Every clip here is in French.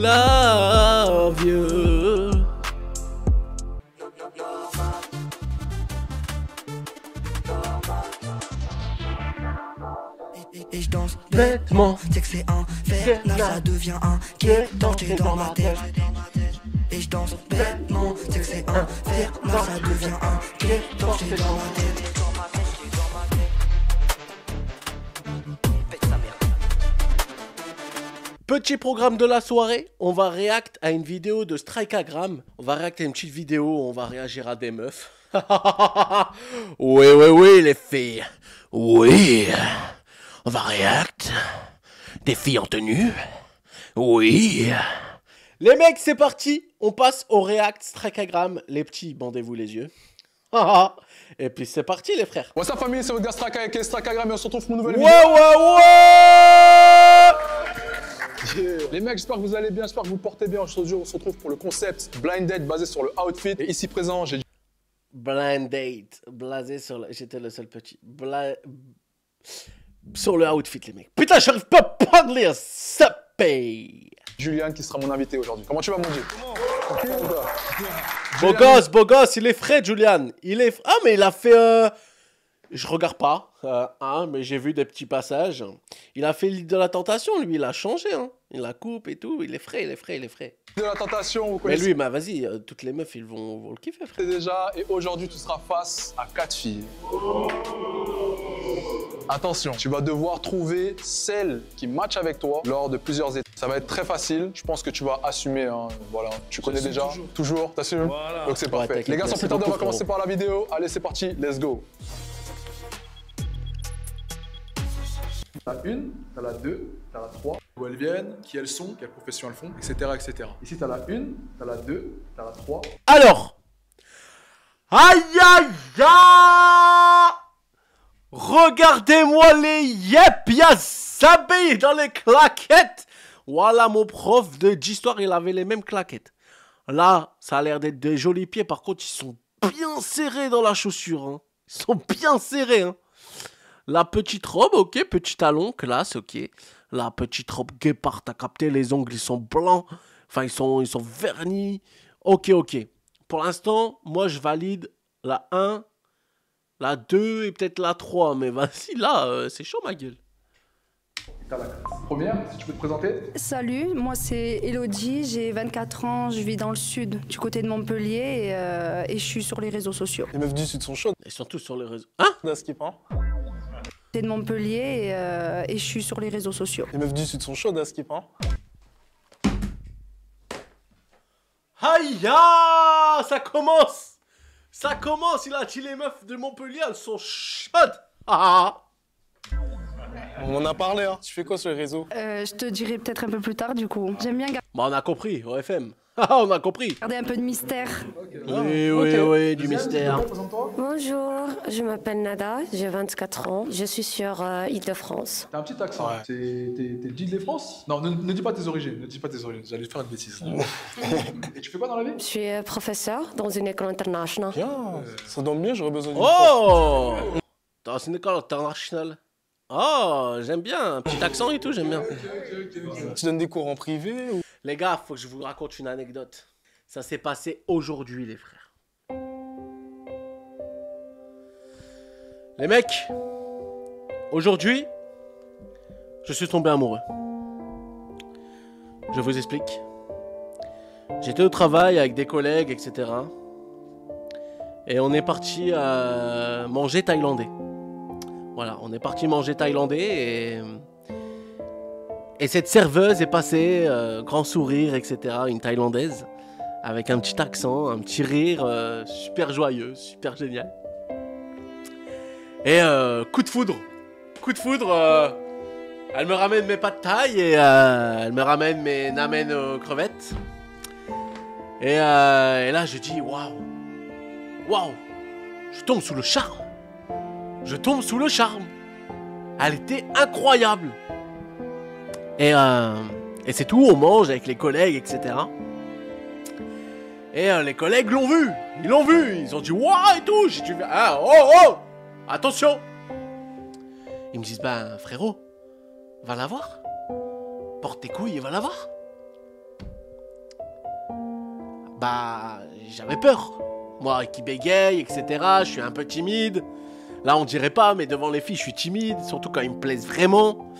love you. Et je danse bêtement, c'est que c'est un fer, ça devient un danger dans ma tête. Et je danse bêtement, c'est que c'est un fer, ça devient un danger dans ma tête. Petit programme de la soirée, on va react à une vidéo de Strikeagram. On va react à une petite vidéo, on va réagir à des meufs. Oui, les filles. Oui. On va react. Des filles en tenue. Oui. Les mecs, c'est parti. On passe au react Strikeagram. Les petits, bandez-vous les yeux. Et puis c'est parti, les frères. What's up, famille, c'est votre gars Straka avec Strakagram et on se retrouve pour une nouvelle vidéo. Les mecs, j'espère que vous allez bien, j'espère que vous portez bien. Aujourd'hui, on se retrouve pour le concept Blind Date basé sur le outfit. Et ici présent, j'ai... Blind Date, blasé sur le... J'étais le seul petit. Sur le outfit, les mecs. Putain, j'arrive pas à parler, ça paye. Julian qui sera mon invité aujourd'hui. Comment tu vas, mon dieu? Beau gosse, il est frais, Julian. Il est... Ah, mais il a fait... Je regarde pas, mais j'ai vu des petits passages. Il a fait l'île de la tentation, lui, il a changé, hein. Il la coupe et tout, il est frais. De la tentation, vous Mais connaissez lui, bah vas-y, toutes les meufs, ils vont le kiffer, frère. déjà. Et aujourd'hui, tu seras face à 4 filles. Attention, tu vas devoir trouver celle qui match avec toi lors de plusieurs étapes. Ça va être très facile, je pense que tu vas assumer, hein. Voilà, tu connais déjà. Toujours, t'assumes voilà. Donc c'est parfait. Les gars, sans plus tarder, on va commencer par la vidéo. Allez, c'est parti, let's go. T'as une, t'as la deux, t'as la trois, où elles viennent, qui elles sont, quelle profession elles font, etc. etc. Ici, t'as la une, t'as la deux, t'as la trois. Alors, aïe aïe aïe, regardez-moi les yep, Yazabé dans les claquettes. Voilà, mon prof d'histoire, il avait les mêmes claquettes. Là, ça a l'air d'être des jolis pieds, par contre, ils sont bien serrés dans la chaussure, hein. Ils sont bien serrés, hein. La petite robe, ok, petit talon, classe, ok. La petite robe guépard, t'as capté, les ongles, ils sont blancs. Enfin, ils sont vernis. Ok. Pour l'instant, moi, je valide la 1, la 2 et peut-être la 3. Mais vas-y, là, c'est chaud, ma gueule. T'as la première, si tu peux te présenter. Salut, moi c'est Elodie, j'ai 24 ans, je vis dans le sud, du côté de Montpellier et je suis sur les réseaux sociaux. Les meufs du sud sont chaudes. Ils sont tous sur les réseaux. Hein? Là, ce qui prend. De Montpellier et je suis sur les réseaux sociaux. Les meufs du sud sont chaudes, à ce qui prend. Aïe, ça commence, il a dit les meufs de Montpellier, elles sont chaudes. On en a parlé, hein. Tu fais quoi sur les réseaux? Je te dirai peut-être un peu plus tard du coup. J'aime bien Bah, on a compris, au FM. On a compris. garder un peu de mystère. Oui, du mystère. Bonjour, je m'appelle Nada, j'ai 24 ans, je suis sur Île-de-France. T'as un petit accent. Ouais. T'es d'Île-de-France? Non, ne dis pas tes origines, j'allais faire une bêtise. Et tu fais quoi dans la vie? Je suis professeur dans une école internationale. Bien, ça donne bien, j'aurais besoin d'une Oh, dans une école internationale. Oh, j'aime bien, un petit accent et tout, j'aime bien. prof. Tu donnes des cours en privé ou... Les gars, faut que je vous raconte une anecdote. Ça s'est passé aujourd'hui, les frères. Les mecs, aujourd'hui, je suis tombé amoureux. Je vous explique. J'étais au travail avec des collègues, etc. Et on est parti manger thaïlandais. Voilà, on est parti manger thaïlandais et cette serveuse est passée, grand sourire, etc. Une thaïlandaise, avec un petit accent, un petit rire, super joyeux, super génial. Et coup de foudre, elle me ramène mes pâtes thaï et elle me ramène mes namen aux crevettes. Et là je dis waouh, je tombe sous le charme. Elle était incroyable. Et c'est tout, on mange avec les collègues, etc. Et les collègues l'ont vu, ils ont dit waouh et tout. J'ai dit oh, attention. Ils me disent ben frérot, va la voir. Porte tes couilles et va la voir. bah, j'avais peur. Moi qui bégaye, etc., je suis un peu timide. Là, on dirait pas, mais devant les filles, je suis timide, surtout quand ils me plaisent vraiment.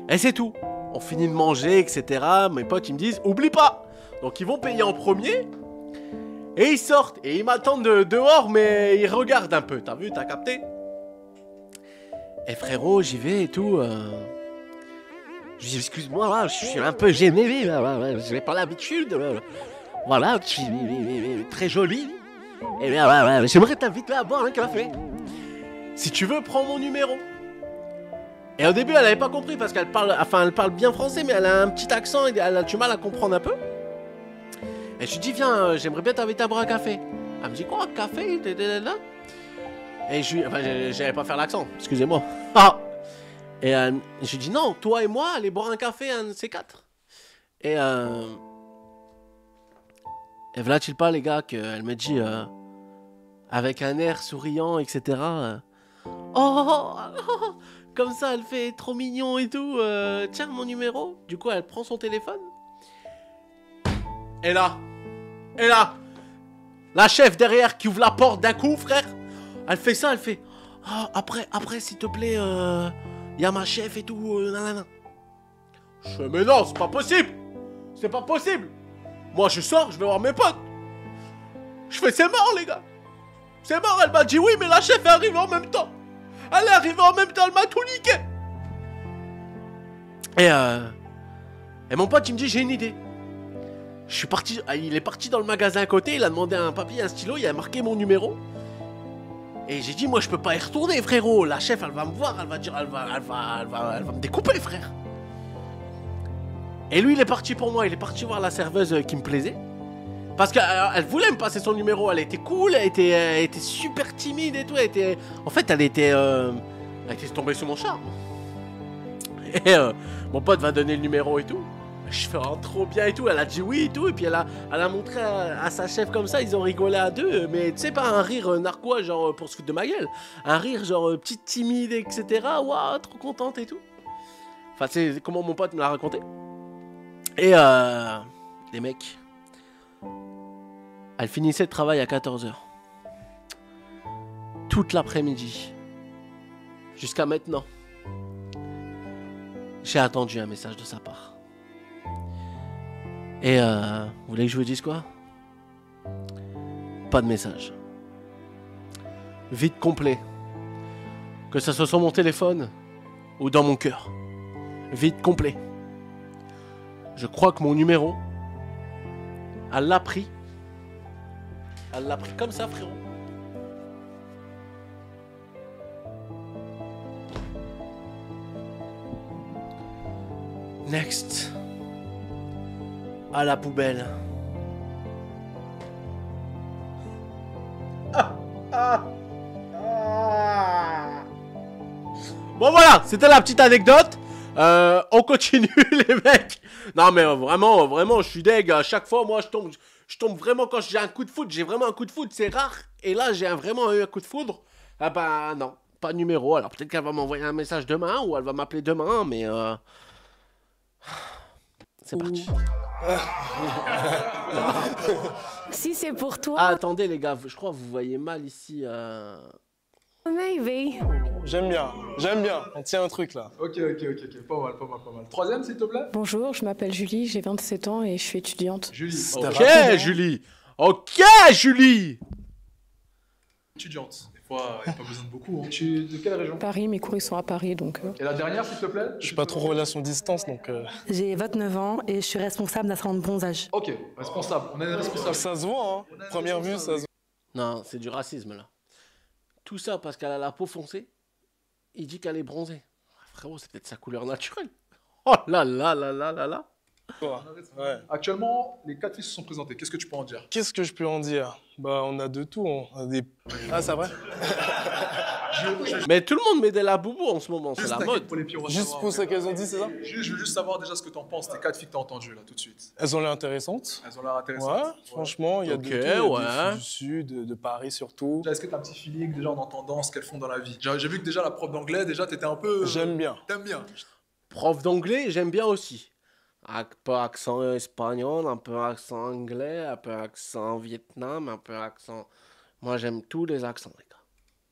Et c'est tout. On finit de manger, etc. Mes potes, ils me disent, oublie pas. Donc, ils vont payer en premier. Et ils sortent. Et ils m'attendent dehors, mais ils regardent un peu. T'as vu, t'as capté? Et frérot, j'y vais et tout. Je dis, excuse-moi, là, je suis un peu gêné. Je n'ai pas l'habitude. Voilà, je suis très jolie. Et bien, j'aimerais t'inviter à boire un café. Si tu veux, prends mon numéro. Et au début, elle avait pas compris parce qu'elle parle, enfin, elle parle bien français, mais elle a un petit accent et elle a du mal à comprendre un peu. Et je lui dis, viens, j'aimerais bien t'inviter à boire un café. Elle me dit, quoi, café? Et j'allais pas faire l'accent, excusez-moi. Ah. Et je lui dis, non, toi et moi, allez boire un café, un de ces quatre. Et voilà-t-il pas, les gars, qu'elle me dit, avec un air souriant, etc. Comme ça, elle fait trop mignon et tout. Tiens, mon numéro. Du coup, elle prend son téléphone. Et là, la chef derrière qui ouvre la porte d'un coup, frère. Elle fait ça, elle fait, après, s'il te plaît, y a ma chef et tout, nanana. Je fais, mais non, c'est pas possible. C'est pas possible. Moi, je sors, je vais voir mes potes. Je fais, c'est mort, les gars. C'est mort, elle m'a dit oui, mais la chef est arrivée en même temps. Elle est arrivée en même temps, elle m'a tout niqué. Et mon pote, il me dit, j'ai une idée. Je suis parti, il est parti dans le magasin à côté, il a demandé un papier, un stylo, il a marqué mon numéro. Et j'ai dit, moi, je peux pas y retourner, frérot. La chef, elle va me voir, elle va dire, elle va me découper, frère. Et lui, il est parti pour moi, il est parti voir la serveuse qui me plaisait. Parce qu'elle voulait me passer son numéro, elle était cool, elle était super timide et tout. En fait, elle était tombée sur mon charme. Et mon pote va donner le numéro et tout. Je fais trop bien et tout, elle a dit oui et tout. Et puis elle a montré à sa chef comme ça, ils ont rigolé à deux. Mais tu sais, pas un rire narquois, genre pour se foutre de ma gueule. Un rire genre petite timide, etc. Waouh, trop contente et tout. Enfin, c'est comment mon pote me l'a raconté. Et les mecs, elle finissait de travail à 14h. Toute l'après-midi. Jusqu'à maintenant. J'ai attendu un message de sa part. Et vous voulez que je vous dise quoi? Pas de message. Vide complet. Que ça soit sur mon téléphone ou dans mon cœur. Vide complet. Je crois que mon numéro, elle l'a pris. Elle l'a pris comme ça, frérot. Next. À la poubelle. Bon voilà, c'était la petite anecdote. On continue les mecs. Non mais vraiment, je suis deg. À chaque fois, moi, je tombe vraiment quand j'ai un coup de foudre. J'ai vraiment un coup de foudre, c'est rare. Et là, j'ai vraiment eu un coup de foudre. Ah bah non, pas de numéro. Alors peut-être qu'elle va m'envoyer un message demain ou elle va m'appeler demain, mais c'est parti. Si c'est pour toi. Ah, attendez les gars, je crois que vous voyez mal ici. Maybe. J'aime bien. On tient un truc là. Ok. Pas mal. Troisième, s'il te plaît. Bonjour, je m'appelle Julie, j'ai 27 ans et je suis étudiante. Julie. Ok, Julie. Étudiante. Des fois, il n'y a pas besoin de beaucoup. Hein. Tu es de quelle région? Paris, mes cours ils sont à Paris donc. Et la dernière, s'il te plaît? Je suis pas trop relation distance donc. J'ai 29 ans et je suis responsable d'un salon de bronzage. Ok, responsable. On est responsable. Ça se voit, hein. Première vue, ça se voit. Non, c'est du racisme là. Tout ça parce qu'elle a la peau foncée. Il dit qu'elle est bronzée. Frérot, c'est peut-être sa couleur naturelle. Oh là là là là là là. Ouais. Actuellement, les 4 filles se sont présentées. Qu'est-ce que tu peux en dire? Qu'est-ce que je peux en dire? Bah, on a de tout. On a des. Ah, c'est vrai? Mais tout le monde met de la boubou en ce moment, c'est la mode. Juste pour ça qu'elles ont dit, c'est ça? Je veux juste savoir déjà ce que t'en penses, tes 4 filles que t'as entendues là tout de suite. Elles ont l'air intéressantes. Elles ont l'air intéressantes. Ouais, franchement, il y a Ok, de tout. Il y a des ouais. filles du sud, de Paris surtout. Est-ce que t'as un petit feeling déjà en entendant ce qu'elles font dans la vie? J'ai vu que déjà la prof d'anglais, déjà t'étais un peu. J'aime bien. T'aimes bien. Prof d'anglais, j'aime bien aussi. Un peu accent espagnol, un peu accent anglais, un peu accent vietnam, un peu accent... Moi, j'aime tous les accents, les gars.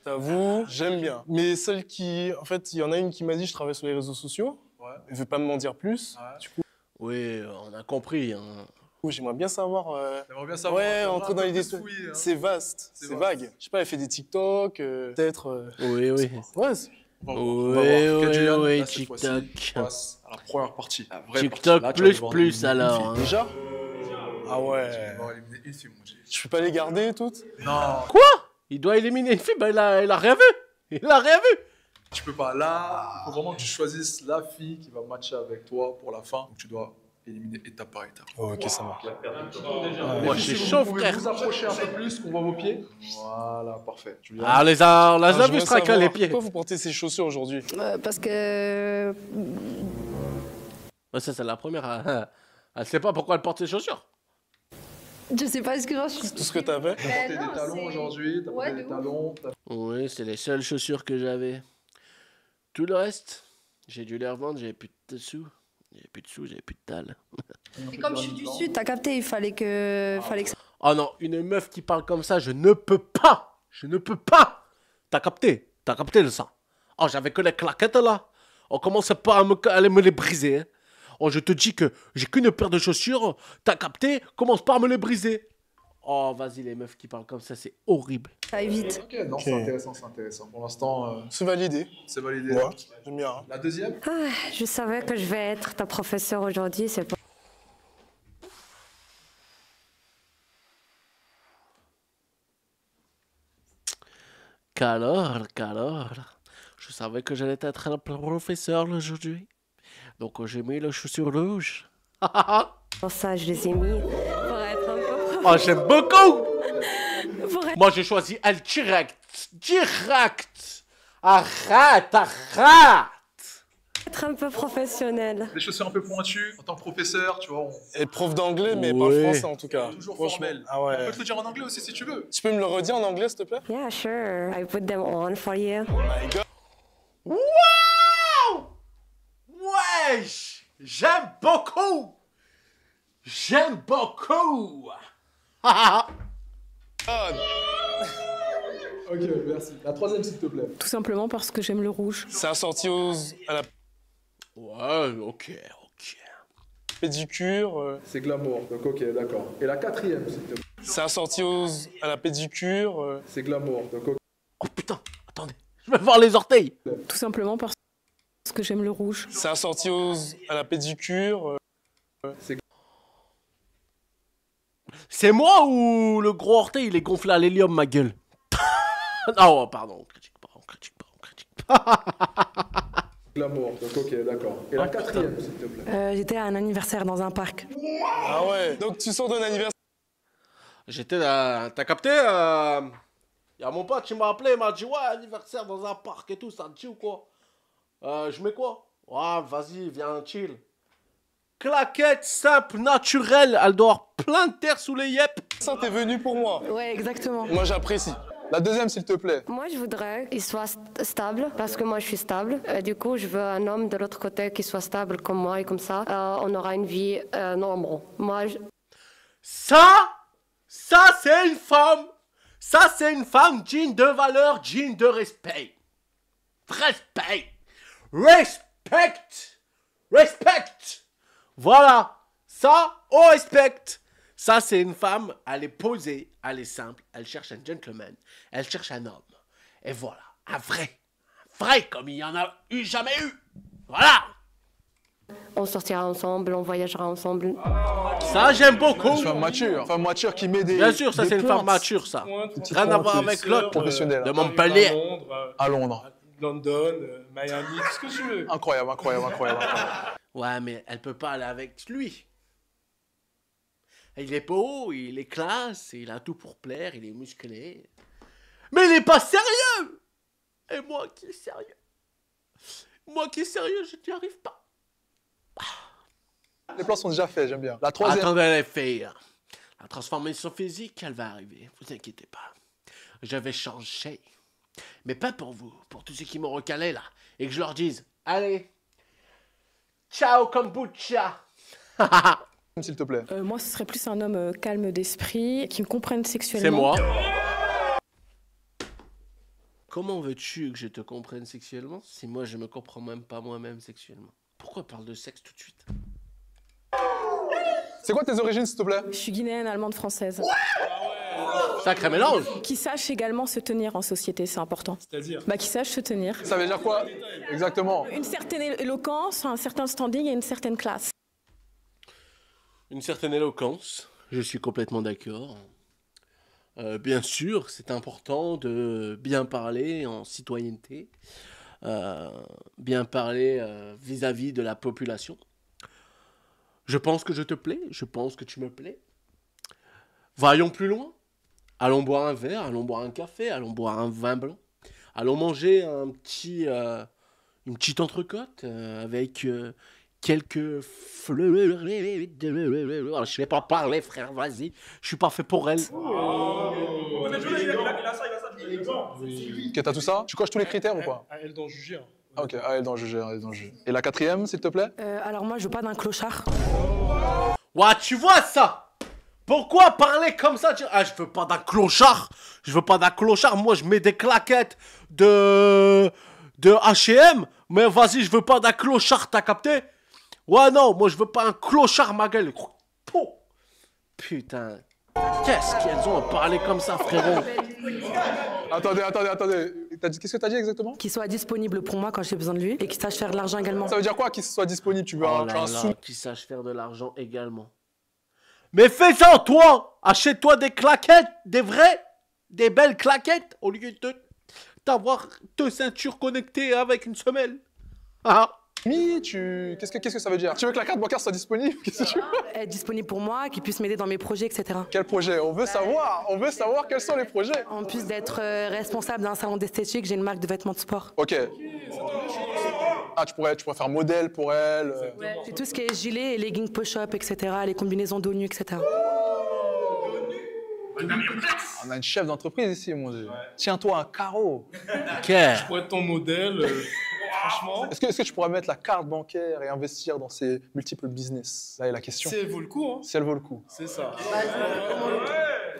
T'avoue, j'aime bien. Mais celle qui... En fait, il y en a une qui m'a dit je travaille sur les réseaux sociaux. Ouais. Elle veut pas m'en dire plus. Ouais. Du coup, Oui, on a compris. Hein. j'aimerais bien savoir... J'aimerais bien savoir. Ouais, entrer dans les plus détails. fouiller, hein. C'est vaste, c'est vague. Je sais pas, elle fait des TikTok, peut-être... Oui, oui. Ouais, On va voir. Ok, Julian, oui, là, cette fois-ci, TikTok. on passe à la première partie. La vraie TikTok partie. Là, tu vas plus devoir éliminer alors. une hein. déjà. Ah fille. ouais. Tu vas devoir éliminer une fille, mon G. Je peux pas les garder toutes? Non, Quoi? Il doit éliminer une fille? Bah, il a rien vu. Il a rien vu. tu peux pas. Là, il faut vraiment que tu choisisses la fille qui va matcher avec toi pour la fin. Donc, tu dois éliminer étape par étape. Ok, ça marche. Moi, je suis chaud, Vous pouvez frère. vous approcher un peu plus, qu'on voit vos pieds. Voilà, parfait. Julian. Ah, les a Je vu veux straquer savoir, les pieds. Pourquoi vous portez ces chaussures aujourd'hui? Parce que... Ouais, ça, c'est la première. Elle sait pas pourquoi elle porte ses chaussures. Je sais pas, excuse-moi, je suis... Tout ce que t'as fait? T'as porté des talons aujourd'hui, t'as porté Ouais, des de talons. Oui, c'est les seules chaussures que j'avais. Tout le reste, j'ai dû les revendre, j'avais plus de sous. J'avais plus de sous, j'avais plus de dalle. Et comme je suis du sud, t'as capté, il fallait que... Oh non, une meuf qui parle comme ça, je ne peux pas. Je ne peux pas. T'as capté le sang. Oh, j'avais que les claquettes là. On commence pas à aller me les briser. Hein. Oh, je te dis que j'ai qu'une paire de chaussures. T'as capté, commence pas à me les briser. Oh, vas-y, les meufs qui parlent comme ça, c'est horrible. Ça évite. Ok, non, c'est intéressant, c'est intéressant. Pour l'instant, C'est validé. c'est validé. Ouais, j'aime bien. Hein. La deuxième? Ah, je savais que je vais être ta professeure aujourd'hui, c'est pas... Qu'alors. Je savais que j'allais être un professeur aujourd'hui. Donc, j'ai mis les chaussures rouges. Pour ça, je les ai mis pour être un peu... Oh, j'aime beaucoup. Pour être... Moi, j'ai choisi elle direct. Arrête. être un peu professionnel. Les chaussures un peu pointues, en tant que professeur, tu vois, Et prof d'anglais, mais pas Ouais. français en tout cas. toujours Franchement. formel. Ah On ouais. peut te le dire en anglais aussi si tu veux. Tu peux me le redire en anglais, s'il te plaît? Yeah, sure. I put them on for you. My God. Wow! Wesh! J'aime beaucoup! Ok, merci. La troisième, s'il te plaît. Tout simplement parce que j'aime le rouge. C'est assorti à la Ouais, ok. pédicure. C'est glamour, donc ok, d'accord. Et la quatrième, s'il te plaît. C'est assorti à la pédicure. C'est glamour, donc ok. Oh putain, attendez. Je vais voir les orteils. Tout simplement parce que j'aime le rouge. C'est assorti à la pédicure. C'est moi ou le gros orteil il est gonflé à l'hélium, ma gueule? Oh, pardon, on critique pas. Glamour, donc ok, d'accord. Et la quatrième, s'il te plaît. J'étais à un anniversaire dans un parc. Ah ouais. Donc tu sors d'un anniversaire. J'étais là, t'as capté? Y a mon pote qui m'a appelé, il m'a dit ouais, anniversaire dans un parc et tout, ça te dit ou quoi? Je mets quoi? Ouais, vas-y, viens, chill. Claquette simple, naturelle, elle doit avoir plein de terre sous les yep. Ça, t'es venu pour moi. Ouais, exactement. Moi, j'apprécie. La deuxième, s'il te plaît. Moi, je voudrais qu'il soit stable, parce que moi, je suis stable. Du coup, je veux un homme de l'autre côté qui soit stable comme moi, et comme ça, on aura une vie normale. Moi, Ça, c'est une femme. Ça, c'est une femme digne de valeur, digne de respect. Respect. Voilà. Ça, on respecte. Ça, c'est une femme, elle est posée, elle est simple, elle cherche un gentleman, elle cherche un homme. Et voilà, un vrai comme il y en a jamais eu. Voilà. on sortira ensemble, on voyagera ensemble. Ça, j'aime beaucoup. Une femme mature qui met des. Bien sûr, ça, des c'est une femme pointes mature, ça. Petite Rien à voir pointe, avec sœur, l'autre. professionnelle. De à Montpellier. Londres, à Londres. London, Miami, tout ce que tu veux. Incroyable. Ouais, mais elle peut pas aller avec lui. Il est beau, il est classe, il a tout pour plaire, il est musclé. Mais il est pas sérieux. Et moi qui est sérieux. Je n'y arrive pas. Les plans sont déjà faits, j'aime bien. La troisième. Attendez les filles. La transformation physique, elle va arriver. Vous inquiétez pas. Je vais changer. Mais pas pour vous. Pour tous ceux qui m'ont recalé là. Et que je leur dise, allez. Ciao kombucha. S'il te plaît. Moi, ce serait plus un homme calme d'esprit, qui me comprenne sexuellement. C'est moi. Comment veux-tu que je te comprenne sexuellement si moi je me comprends même pas moi-même sexuellement? Pourquoi on parle de sexe tout de suite? C'est quoi tes origines, s'il te plaît? Je suis guinéenne, allemande, française. Sacré mélange. Qui sache également se tenir en société, c'est important. C'est-à-dire? Qui sache se tenir. Ça veut dire quoi? Exactement. Une certaine éloquence, un certain standing et une certaine classe. Une certaine éloquence, je suis complètement d'accord. Bien sûr, c'est important de bien parler en citoyenneté, bien parler vis-à-vis de la population. Je pense que je te plais, je pense que tu me plais. Voyons plus loin. Allons boire un verre, allons boire un café, allons boire un vin blanc. Allons manger une petite entrecôte avec quelques fleurs. Je vais pas parler, frère, vas-y. Je suis pas fait pour elle. Ok, t'as tout ça? Tu coches tous les critères ou pas? À elle d'en juger. Ah, ok, à elle d'en juger, à elle d'en juger. Et la quatrième, s'il te plaît? Alors moi, je veux pas d'un clochard. Ouah, tu vois ça? Pourquoi parler comme ça? Ah, je veux pas d'un clochard. Je veux pas d'un clochard. Moi, je mets des claquettes de H&M. Mais vas-y, je veux pas d'un clochard, t'as capté? Ouais, non, moi, je veux pas un clochard, ma gueule. Oh. Putain. Qu'est-ce qu'elles ont à parler comme ça, frérot? Attendez. Qu'est-ce que t'as dit exactement? Qu'il soit disponible pour moi quand j'ai besoin de lui et qu'il sache faire de l'argent également. Ça veut dire quoi qu'il soit disponible? Tu veux Oh un, tu veux là un là, sou? qui sache faire de l'argent également. Mais fais-en, toi! Achète-toi des claquettes, des vraies, des belles claquettes, au lieu de d'avoir deux ceintures connectées avec une semelle. Ah! Qu'est-ce que ça veut dire? Tu veux que la carte bancaire soit disponible? Qu'est-ce que tu veux? Être disponible pour moi, qu'il puisse m'aider dans mes projets, etc. Quel projet? On veut savoir quels sont les projets. En plus d'être responsable d'un salon d'esthétique, j'ai une marque de vêtements de sport. Ok. Ah, tu pourrais faire modèle pour elle. C'est tout ce qui est gilet et leggings push-up, etc. Les combinaisons dos nu, etc. On a une chef d'entreprise ici, mon Dieu. Ouais. Tiens-toi un carreau. Je pourrais être ton modèle. Franchement. Est-ce que tu pourrais mettre la carte bancaire et investir dans ces multiples business? Là est la question. Si elle vaut le coup, hein. Si elle vaut le coup. C'est ça.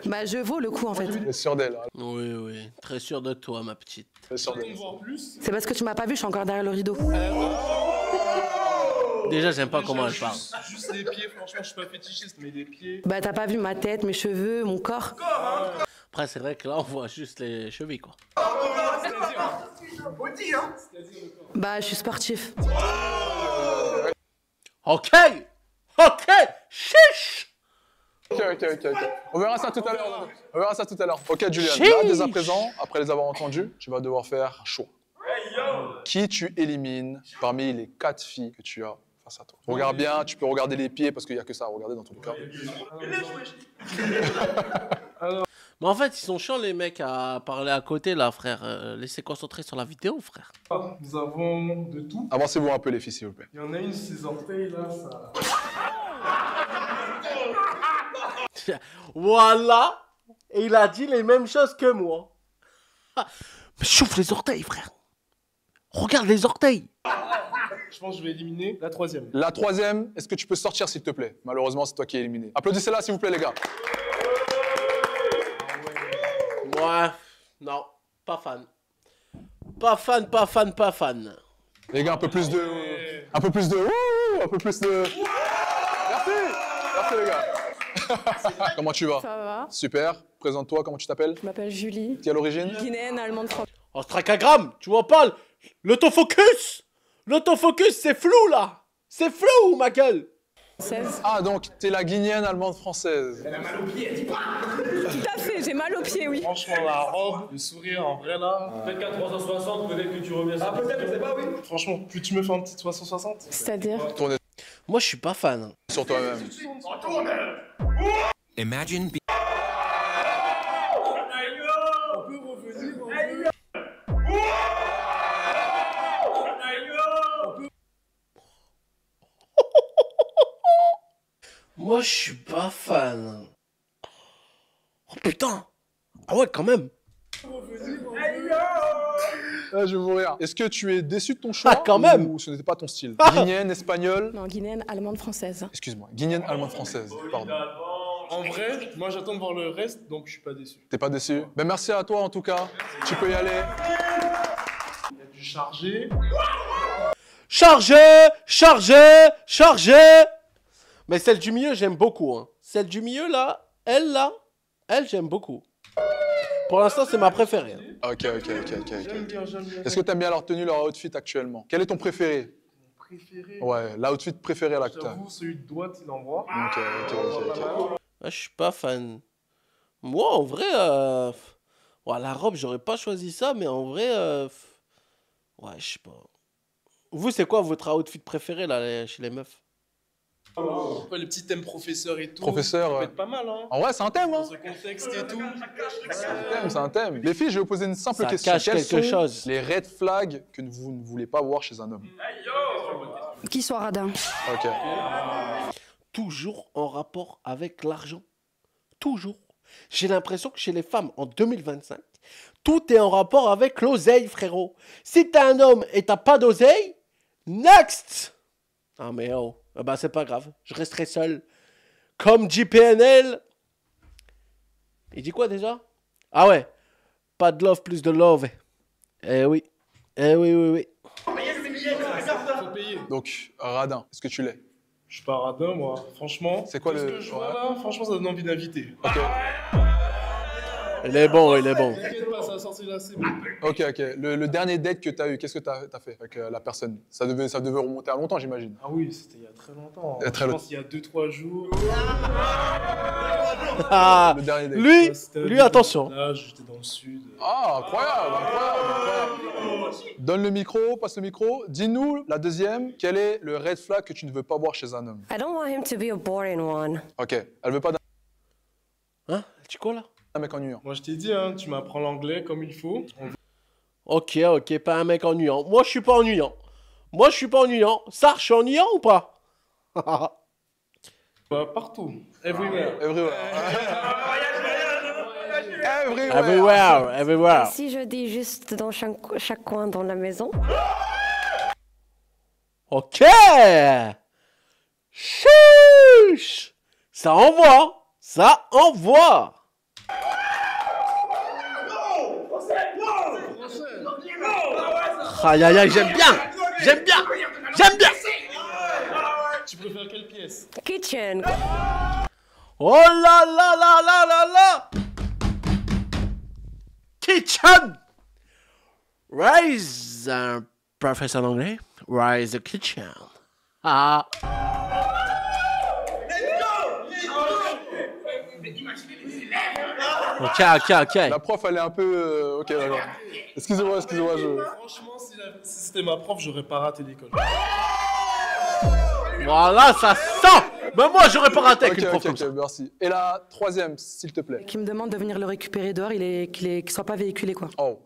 Bah, je vaux le coup, en fait. Tu es sûr d'elle? Oui. Très sûr de toi, ma petite. Très sûr d'elle. C'est parce que tu m'as pas vu, je suis encore derrière le rideau. Déjà, j'aime pas comment elle parle. Juste les pieds, franchement, je suis pas fétichiste, mais les pieds. Bah, t'as pas vu ma tête, mes cheveux, mon corps. Après, c'est vrai que là, on voit juste les chevilles, quoi. Bah, je suis sportif. Ok. Chiche. Ok. On verra ça tout à l'heure. Ok, Julian, là, dès à présent, après les avoir entendus, tu vas devoir faire un choix. Qui tu élimines parmi les 4 filles que tu as face à toi? Regarde bien, tu peux regarder les pieds parce qu'il n'y a que ça à regarder dans tous les cas. Mais en fait, ils sont chiants, les mecs, à parler à côté, là, frère. Laissez concentrer sur la vidéo, frère. Nous avons de tout. Avancez-vous un peu, les filles, s'il vous plaît. Il y en a une, 6 orteils, là, ça... Voilà. Et il a dit les mêmes choses que moi. Mais chauffe les orteils, frère. Regarde les orteils. Je pense que je vais éliminer la 3e. La 3e, est-ce que tu peux sortir, s'il te plaît? Malheureusement, c'est toi qui es éliminé. Applaudissez-la, s'il vous plaît, les gars. Ouais, non, pas fan. Pas fan. Les gars, un peu plus de... Merci, les gars. Comment tu vas? Ça va? Super. Présente-toi, comment tu t'appelles? Je m'appelle Julie. Qui est à l'origine? Guinéenne, allemande, française. Oh, Strakagram, tu vois pas l'autofocus? L'autofocus, c'est flou, là. C'est flou, ma gueule. Ah, donc, t'es la guinéenne allemande française. Elle a mal aux pieds, elle dit pas. Tout à fait, j'ai mal aux pieds, oui. Franchement, la robe, le sourire, en vrai, là... Peut-être qu'à 360, peut-être que tu reviens ça. Ah, peut-être, je sais pas, oui. Franchement, plus tu me fais un petit 360. C'est-à-dire? Tournez Moi, je suis pas fan. sur toi-même. Imagine On peut revenir, Moi, je suis pas fan. Oh putain. Ah ouais, quand même. Ah, je vais mourir. Est-ce que tu es déçu de ton choix? Ah, quand même. Ou ce n'était pas ton style? Guinéenne, espagnole? Non, guinéenne, allemande, française. Excuse-moi, guinéenne, allemande, française. Pardon. En vrai, moi j'attends de voir le reste, donc je suis pas déçu. T'es pas déçu? Ben merci à toi en tout cas. Tu peux y aller. Il y a du chargé. Chargé, chargé, chargé. Mais celle du milieu, j'aime beaucoup. Hein. Celle du milieu, là, elle, j'aime beaucoup. Pour l'instant, c'est ma préférée. Hein. Ok. J'aime bien. Est-ce que t'aimes bien leur tenue, leur outfit actuellement? Quel est ton préféré? Mon préféré. Ouais, l'outfit préféré là que t'as. J'avoue, celui de droite, il envoie. Ok. Ah, je suis pas fan. Moi, en vrai, ouais, la robe, j'aurais pas choisi ça, mais en vrai, ouais, je sais pas. Vous, c'est quoi votre outfit préféré là, chez les meufs? Le petit thème professeur et tout. Professeur, ça peut être pas mal, hein. En vrai, c'est un thème, hein. Dans ce contexte et tout. C'est un thème. Les filles, je vais vous poser une simple Ça question. cache Quels quelque sont chose. les red flags que vous ne voulez pas voir chez un homme? Qu'il soit radin. Ok. Toujours en rapport avec l'argent. Toujours. J'ai l'impression que chez les femmes, en 2025, tout est en rapport avec l'oseille, frérot. Si t'es un homme et t'as pas d'oseille, next! Ah mais oh, ah bah c'est pas grave, je resterai seul. Comme JPNL. Il dit quoi déjà? Ah ouais, pas de love, plus de love. Eh oui, oui. Faut payer. Donc, radin, est-ce que tu l'es? Je suis pas radin, moi. Franchement. C'est quoi ce le- que je vois ouais. là, franchement, ça donne envie d'inviter. Ok. Il est bon. T'inquiète pas, ça va sortir là, c'est bon. Ok. Le dernier date que t'as eu, qu'est-ce que t'as fait avec la personne? Ça devait remonter à longtemps, j'imagine. Ah oui, c'était il y a très longtemps. Il y a très Je pense qu'il y a 2-3 jours. Ah, Le dernier date. lui, attention. Là, j'étais dans le sud. Ah, incroyable. Donne le micro, passe le micro. Dis-nous, la deuxième, quel est le red flag que tu ne veux pas voir chez un homme? I don't want him to be a boring one. Ok, elle veut pas Hein? Tu quoi là? d'un mec ennuyant. Moi, je t'ai dit, hein, tu m'apprends l'anglais comme il faut. Ok, pas un mec ennuyant. Moi, je suis pas ennuyant. Ça, je suis ennuyant ou pas? Partout. Everywhere. Everywhere. Si je dis juste dans chaque coin dans la maison. Ok. Chouch. Ça envoie. Aïe, j'aime bien. Tu préfères quelle pièce? Kitchen. Oh là. Kitchen. Rise, professeur d'anglais. Rise the kitchen. Ah. Ok. La prof, elle est un peu... ok, d'accord. Excusez-moi, Franchement, si c'était ma prof, j'aurais pas raté l'école. Voilà, ça sent. Mais moi, j'aurais pas raté avec une prof comme ça. Ok, merci. Et la troisième, s'il te plaît. Qui me demande de venir le récupérer dehors, qu'il soit pas véhiculé, quoi. Oh.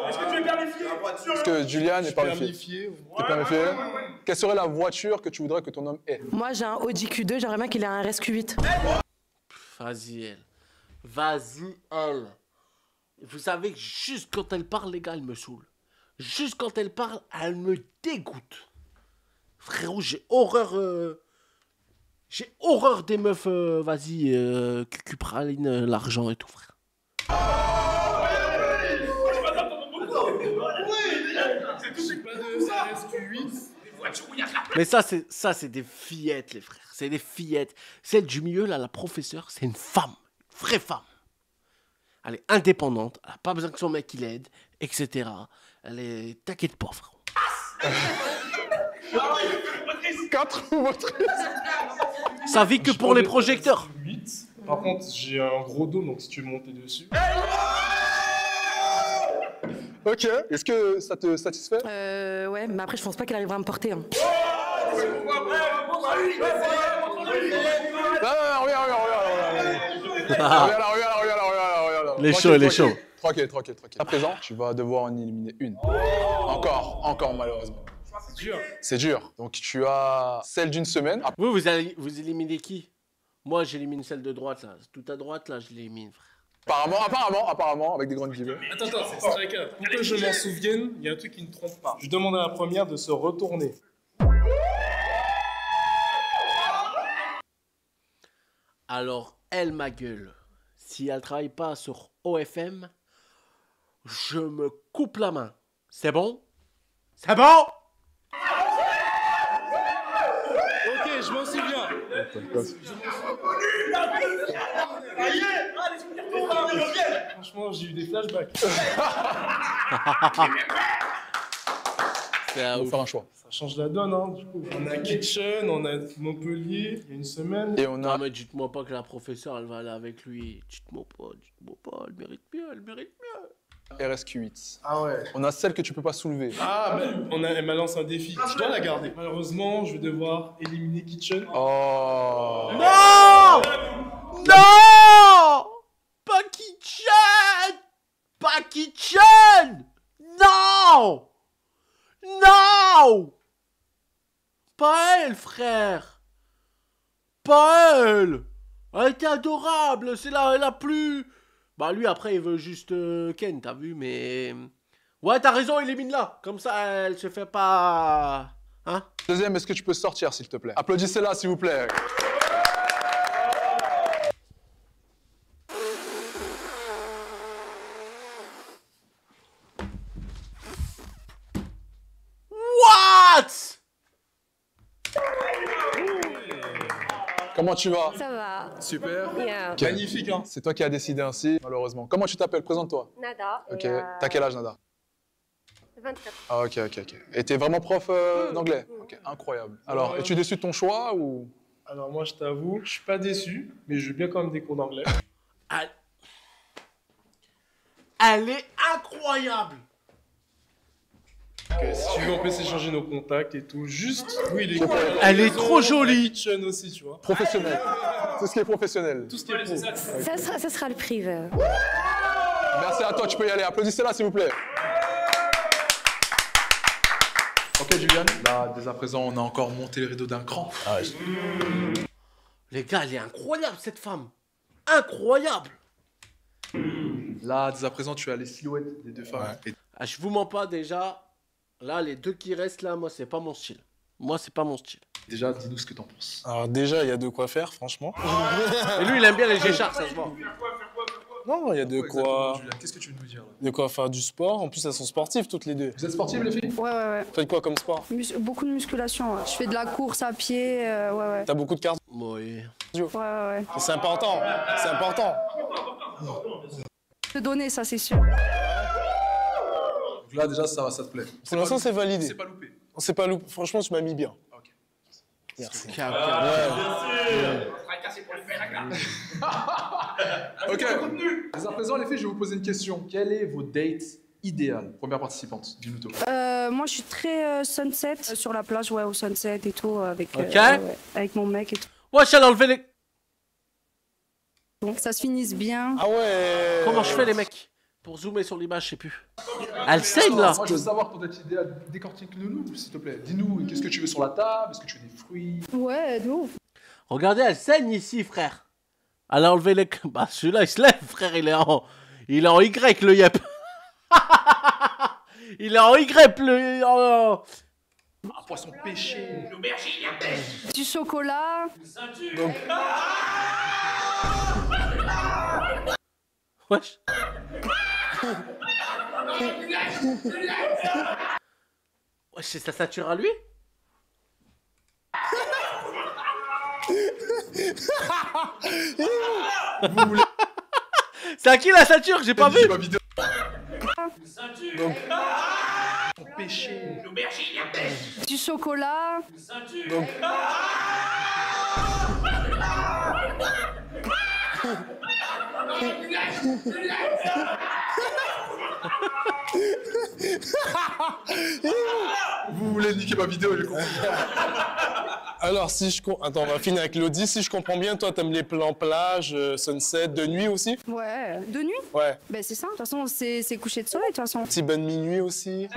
Est-ce que tu es permifié? Est-ce que Julian est Permifié. T'es permifié? Quelle serait la voiture que tu voudrais que ton homme ait? Moi, j'ai un Audi Q2, j'aimerais bien qu'il ait un RSQ8. Vas-y, elle. Vous savez que juste quand elle parle, les gars, elle me saoule. Juste quand elle parle, elle me dégoûte. Frérot, j'ai horreur des meufs, cucupraline, l'argent et tout, frère. Mais ça, c'est des fillettes, les frères. C'est des fillettes. Celle du milieu, là, la professeure, c'est une femme. Une vraie femme. Elle est indépendante. Elle n'a pas besoin que son mec, il l'aide, etc. Elle est... T'inquiète pas, frérot. 4 motrices. Ça vit que pour les projecteurs. 8. Par contre, j'ai un gros dos, donc si tu veux monter dessus. Ok. Est-ce que ça te satisfait? Ouais, mais après, je pense pas qu'il arrivera à me porter. Hein. Regarde. Les chauds. Tranquille. À présent, tu vas devoir en éliminer une. Encore malheureusement. C'est dur. Donc tu as celle d'une semaine. Vous éliminez qui? Moi, j'élimine celle de droite, là. Tout à droite, là, je l'élimine, frère. Apparemment, avec des grandes guillemets. Attends, c'est striker. Pour que je m'en souvienne, il y a un truc qui ne trompe pas. Je demande à la première de se retourner. Alors, elle, ma gueule, si elle travaille pas sur OFM, je me coupe la main. C'est bon? C'est bon? Ok, je m'en souviens. Franchement, j'ai eu des flashbacks. On va faire un choix. Ça change la donne, hein, du coup. On a Kitchen, on a Montpellier, il y a une semaine. Et on a... Non mais dites-moi pas que la professeure, elle va aller avec lui. Dites-moi pas, elle mérite mieux. RSQ8. Ah ouais. On a celle que tu peux pas soulever. Ah, ben, elle m'a lancé un défi. Je dois la garder. Malheureusement, je vais devoir éliminer Kitchen. Oh. Non! Non! Pas Kitchen! Pas Kitchen! Non! Non! Pas elle, frère! Pas elle! Elle était adorable, c'est la plus... Bah lui, après, il veut juste Ken, t'as vu, mais... Ouais, t'as raison, élimine-la. Comme ça, elle se fait pas... Hein? Deuxième, est-ce que tu peux sortir, s'il te plaît? Applaudissez-la, s'il vous plaît. What? Comment tu vas? Ça va. Super. Bien. Ok. Magnifique, hein. C'est toi qui as décidé ainsi, malheureusement. Comment tu t'appelles? Présente-toi. Nada. Ok. T'as quel âge, Nada? 24. Ah, ok. Et t'es vraiment prof d'anglais? Ok, incroyable. Alors, es-tu déçu de ton choix ou... Alors moi, je t'avoue, je suis pas déçu, mais je veux bien quand même des cours d'anglais. Elle est incroyable. Ok, si tu veux, on peut s'échanger nos contacts et tout. Juste, oui, les Elle est trop jolie. Kitchen aussi, tu vois. Professionnel. Tout ce qui est professionnel. Tout ce qui est pro. Ça sera le privé. Merci à toi, tu peux y aller. Applaudissez-la, s'il vous plaît. Ok, Julian. Là, dès à présent, on a encore monté le rideau d'un cran. Les gars, elle est incroyable, cette femme. Incroyable. Là, dès à présent, tu as les silhouettes des deux femmes. Ouais. Ah, je vous mens pas, déjà. Là, les deux qui restent là, moi, c'est pas mon style. Déjà, dis-nous ce que t'en penses. Alors déjà, il y a de quoi faire, franchement. Et lui, il aime bien les Géchards, ça se voit. Non, il y a de quoi... Julian, qu'est-ce que tu veux nous dire là? De quoi faire du sport. En plus, elles sont sportives, toutes les deux. Vous êtes sportives, les filles? Ouais. Faites quoi comme sport? Beaucoup de musculation. Ouais. Je fais de la course à pied. Ouais. T'as beaucoup de cardio. Oui. Ouais. C'est important. C'est important. Te donner, ça, c'est sûr. Donc là, déjà, ça te plaît. Pour l'instant, c'est validé. C'est pas loupé. On s'est pas loupé. Franchement, tu m'as mis bien. Ok. Merci. Ok. Dès à présent, les filles, je vais vous poser une question. Quelle est vos dates idéales? Première participante, dis-nous tout. Moi, je suis très sunset sur la plage, au sunset et tout, avec mon mec et tout. Wesh, elle a enlevé les... Donc, ça se finisse bien. Ah ouais. Comment je fais, les mecs? Pour zoomer sur l'image, je sais plus. Elle saigne, là. Moi, je veux savoir ton date idéale. Décortique-nous, s'il te plaît. Dis-nous, qu'est-ce que tu veux sur la table? Est-ce que tu veux des fruits? Ouais, de ouf. Regardez, elle saigne ici, frère. Elle a enlevé les... Bah, celui-là, il se lève, frère. Il est en Y, le yep. Il est en Y, le... Un poisson pêché. Du chocolat. Donc, Wesh. Wesh, c'est sa ceinture à lui? C'est à qui la ceinture? J'ai pas vu. donc, Pêché. Du chocolat. donc, Vous voulez niquer ma vidéo, j'ai compris. alors, si je... Attends, on va finir avec Lodi. Si je comprends bien, toi, t'aimes les plans plage, sunset, de nuit aussi? Ouais. De nuit? Ouais. Ben, c'est ça. De toute façon, c'est coucher de soleil, de toute façon. Petit bain de minuit aussi.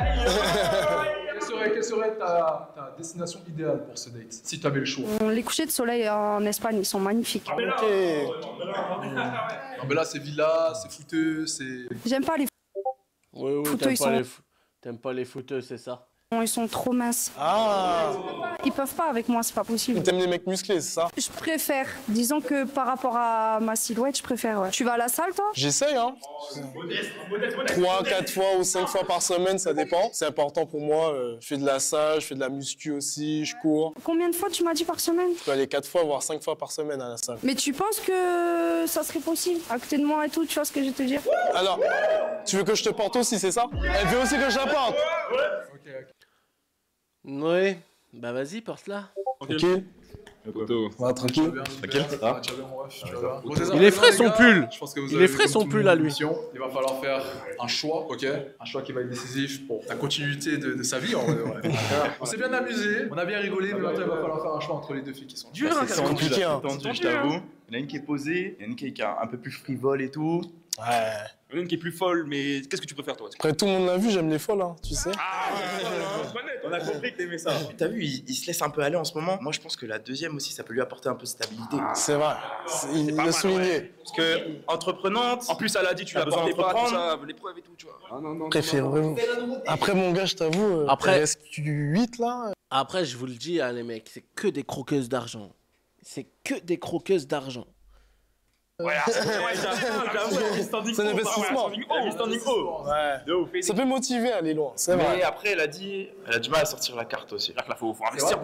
Quelle serait ta destination idéale pour ce date, si tu avais le choix? Les couchers de soleil en Espagne, ils sont magnifiques. Ok. Non, mais là, c'est villa, c'est fouteux, c'est... J'aime pas les Oui, fouteux, t'aimes pas les fouteux, c'est ça? ils sont trop minces. Ah. Ils peuvent pas avec moi, c'est pas possible. T'aimes les mecs musclés, c'est ça? Je préfère. Disons que par rapport à ma silhouette, je préfère, ouais. Tu vas à la salle, toi? J'essaye, hein. 3, 4 fois ou 5 fois par semaine, ça dépend. C'est important pour moi. Je fais de la salle, je fais de la muscu aussi, je cours. Combien de fois tu m'as dit par semaine? Je peux aller 4 fois, voire 5 fois par semaine à la salle. Mais tu penses que ça serait possible? À côté de moi et tout, tu vois ce que je vais te dire? Alors, tu veux que je te porte aussi, c'est ça? Elle veut aussi que je la porte. Oui, bah vas-y, porte-la. Ok. Ouais, tranquille. Il est frais son pull. Il est frais son pull à lui. Il va falloir faire un choix, ok? Un choix qui va être décisif pour la continuité de sa vie, en vrai. On s'est bien amusé, on a bien rigolé, mais maintenant il va falloir faire un choix entre les deux filles qui sont dur. C'est compliqué, hein. Je t'avoue. Il y en a une qui est posée, il y en a une qui est un peu plus frivole et tout. Ouais. Il y en a une qui est plus folle, mais qu'est-ce que tu préfères, toi? Après, tout le monde l'a vu, j'aime les folles, hein, tu sais. On a compris que t'aimais ça. T'as vu, il se laisse un peu aller en ce moment. Moi, je pense que la deuxième aussi, ça peut lui apporter un peu de stabilité. C'est vrai. Il l'a souligné. Parce que, entreprenante, en plus, elle a dit, tu la portais pas, tout ça, l'épreuve et tout, tu vois. Préférez-vous. Après, mon gars, je t'avoue, Après- il reste 8 là. Après, je vous le dis, hein, les mecs, c'est que des croqueuses d'argent. C'est que des croqueuses d'argent. C'est un investissement. Ouais. Ça peut motiver à aller loin, c'est Mais vrai. après, elle a du mal à sortir la carte aussi. Là, faut investir,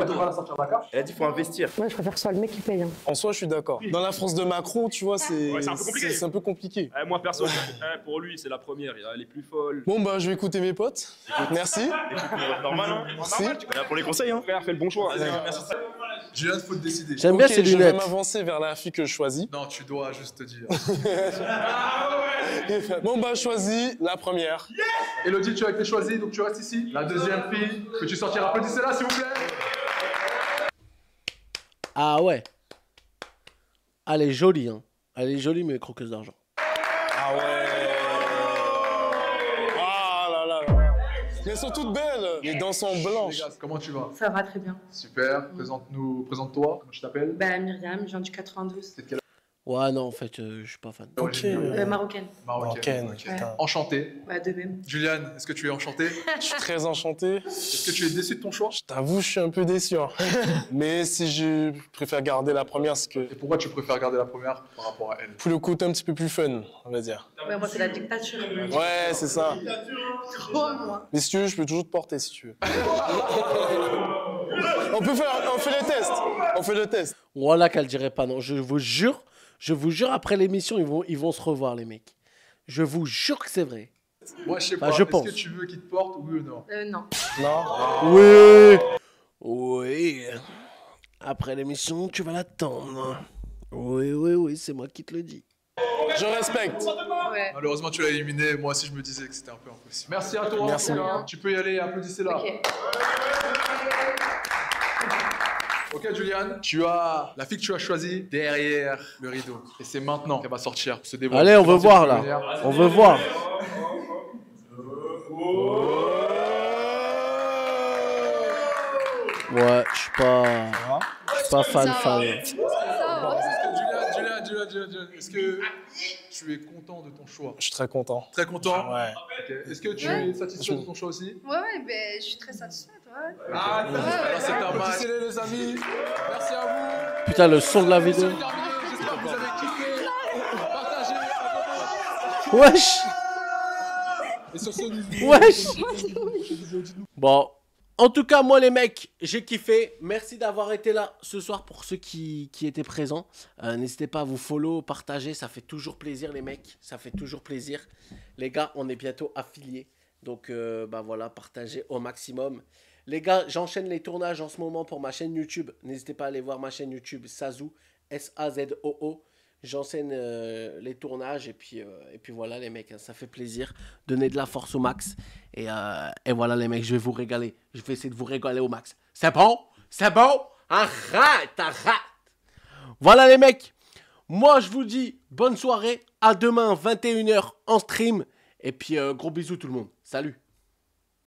Elle a dit, faut investir. Ouais, je préfère que ce soit le mec qui paye. Hein. En soi, je suis d'accord. Dans la France de Macron, tu vois, c'est Ouais, c'est un peu compliqué. c'est un peu compliqué. Moi, perso, pour lui, c'est la première. Elle est plus folle. Bon, bah, je vais écouter mes potes. Merci. Normal, hein? Merci. Là, pour les conseils, hein? Frère, fais le bon choix. Merci. Julien, faut te décider. J'aime bien Ok, ces je vais lunettes. m'avancer vers la fille que je choisis. Non, tu dois juste te dire. Bon, bah, je choisis la première. Elodie, tu as été choisie, donc tu restes ici. La deuxième fille que tu sortiras, applaudissez-la, s'il vous plaît. Ah ouais. Elle est jolie, hein. Elle est jolie, mais croqueuse d'argent. Ah ouais. Ah là là là. Mais elles sont toutes belles. Les dents sont blanches. Les gars, comment tu vas? Ça va très bien. Super. Présente-toi. Comment tu t'appelles? Bah, Myriam, je viens du 92. C'est de quelle Ouais, non, en fait, je suis pas fan. Ok. Marocaine. Marocaine. Ok. Ouais. Enchanté. Bah, de même. Juliane, est-ce que tu es enchantée? Je suis très enchanté. Est-ce que tu es déçu de ton choix? Je t'avoue, je suis un peu déçu. Hein. Mais si je préfère garder la première, c'est que Et pourquoi tu préfères garder la première par rapport à elle? pour le côté un petit peu plus fun, on va dire. Ouais, moi, c'est la dictature. Ouais, c'est ça. Trop, moi. Mais si tu veux, je peux toujours te porter, si tu veux. On fait le test. On fait le test. Voilà qu'elle dirait pas non. Je vous jure, après l'émission, ils vont se revoir, les mecs. Je vous jure que c'est vrai. Moi, je sais Bah, pas. je Est-ce pense. que tu veux qu'il te porte, oui ou non? Non. Non. Oui. Oui. Après l'émission, tu vas l'attendre. Oui, c'est moi qui te le dis. Je respecte. Ouais. Malheureusement, tu l'as éliminé. Moi aussi, je me disais que c'était un peu impossible. Merci à toi. Merci. Tu peux y aller. Applaudissez-la. Ok. Ok, Juliane, tu as la fille que tu as choisie derrière le rideau. Et c'est maintenant qu'elle va sortir, se dévoiler. Allez, on veut Comment voir tu peux là. venir? On veut voir. Ouais, je suis pas fan. Juliane, est-ce que tu es content de ton choix? Je suis très content. Très content? Ouais. Ok. Est-ce que tu es satisfait de ton choix aussi? Ouais, ben, je suis très satisfaite, ouais. Alors, c'est un match. Les amis. Merci à vous. Putain, le son de la vidéo. C'est terminé. J'espère que vous avez kiffé. Partagez. Wesh. Et sur ce, Wesh. Bon. En tout cas, moi les mecs, j'ai kiffé. Merci d'avoir été là ce soir pour ceux qui étaient présents. N'hésitez pas à vous follow, partager, ça fait toujours plaisir les mecs. Ça fait toujours plaisir. Les gars, on est bientôt affiliés. Donc bah voilà, partagez au maximum. Les gars, j'enchaîne les tournages en ce moment pour ma chaîne YouTube. N'hésitez pas à aller voir ma chaîne YouTube Sazoo, S-A-Z-O-O. J'enchaîne les tournages et puis voilà les mecs, hein, ça fait plaisir. Donnez de la force au max. Et voilà les mecs, je vais vous régaler. Je vais essayer de vous régaler au max. C'est bon? C'est bon? Arrête. Voilà les mecs. Moi je vous dis bonne soirée. À demain 21h en stream. Et puis gros bisous tout le monde. Salut.